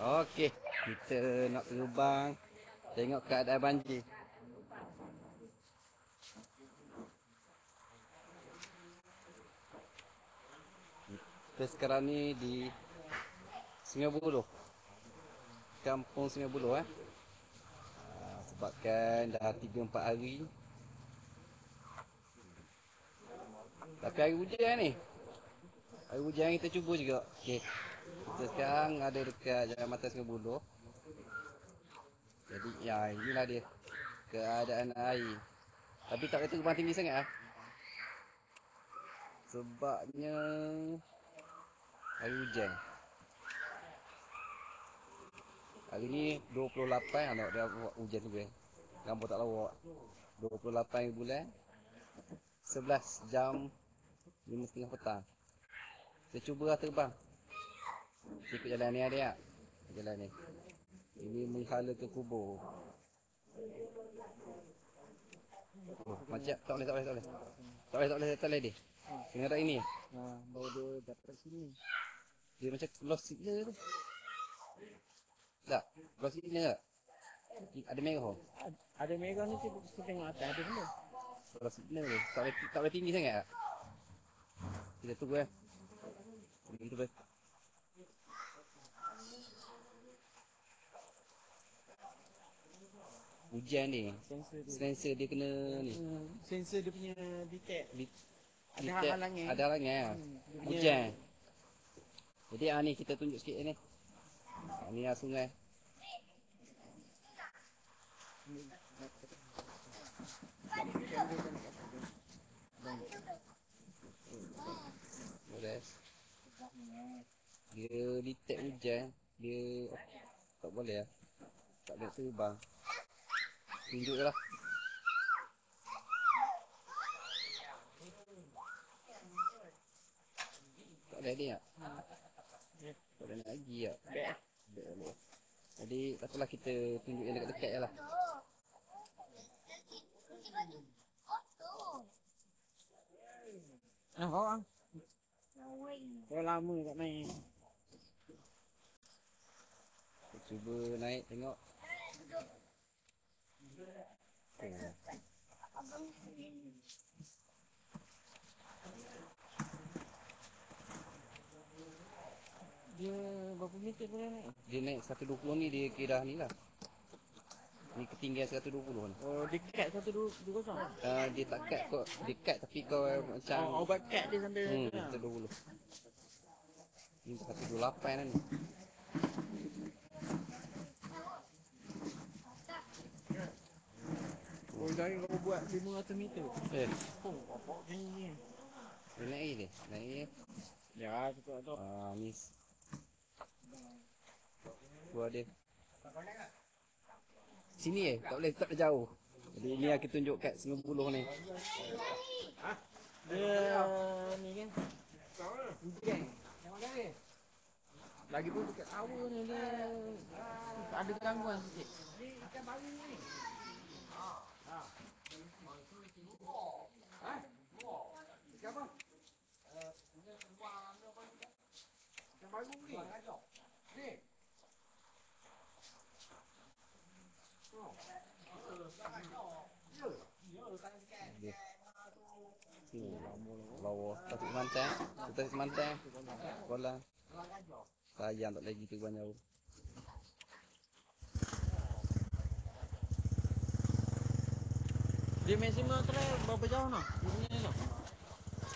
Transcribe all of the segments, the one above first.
Okey, kita nak terbang tengok keadaan banjir. Kita sekarang ni di Sungai Buloh. Kampung Sungai Buloh sebabkan dah 3-4 hari. Tapi hari hujan ni. Hari hujan kita cuba juga. Okey. Kita sekarang ada dekat Jalan Mata Sungai Buloh. Jadi ya inilah dia keadaan air. Tapi tak boleh terbang tinggi sangat sebabnya hari hujan. Hari ni 28 nak dia buat hujan tu Gambar tak lawak. 28 bulan 11 jam 5.30 petang. Saya cubalah terbang. Ikut jalan ni ada tak? Jalan ni. Ini menghala ke kubur. Oh, macam tak boleh. Tak boleh dia. Kena rak ini. Baru dia dapat sini. Dia macam lost signal tu. Tak, lost signal tak? Ada merah. Ada merah ni kita tengok atas ada benda. Lost signal tu. Tak boleh tinggi sangat tak? Kita tunggu Kita boleh. Hujan ni. Sensor dia kena ni. Sensor dia punya detect. Ada Detect, halangan. ada halangan. Hujan. Jadi ni kita tunjuk sikit ni. Ni sungai. Beres. Dia detect hujan. Dia tak boleh lah. Tak boleh terbang. Tunjuk je lah. Tak boleh ni tak? Tak boleh nak lagi tak? Tak boleh. Jadi tak apalah kita tunjuk yang dekat-dekat je lah. Bawang. Dah lama tak main. Kita cuba naik tengok. Dia berapa meter boleh naik? Dia naik 120 ni dia kira ni lah. Ni ketinggian 120 ni. Oh, dekat 120. Dia tak kat kok. Dekat tapi kau macam Obat kad dia sampai tu lah. 120. Ni 128 lah ni. Oh, dari kau buat 500 meter. Oh, bapak ni. Dia naik dia. Naik. Ya, cukup tu. Ni. Buat dia. Sini tak boleh jauh. Jadi ni aku tunjuk kat Sungai Buloh ni. Dia ni kan. Hujan. Lagi pun dekat awal ni dia ada gangguan sikit. Ni ikan baru ni. Ikan apa? Ikan baru ni. Ni. Lawa. Tapi semantang. Kita semantang. Kolam. Sayang tak lagi tu banyak. Dia maksimum trail berapa jauh noh? Ini noh.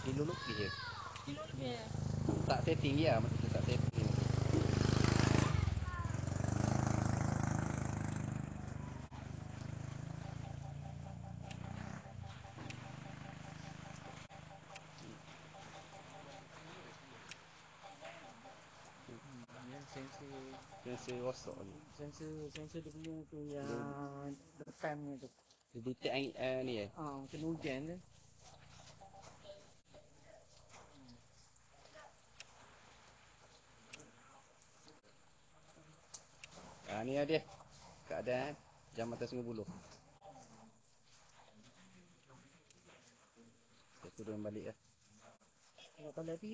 Kilo lebih je. Kilo lebih. Tak setting dia. Macam tu tak setting. Sensor rosak ni. Sensor dia punya tu yang depan ni tu. Dia detect ni Kena hujan tu. Ni dia. Keadaan Jam Mata Sungai Buloh. Kita turun balik lah. Nak tali api.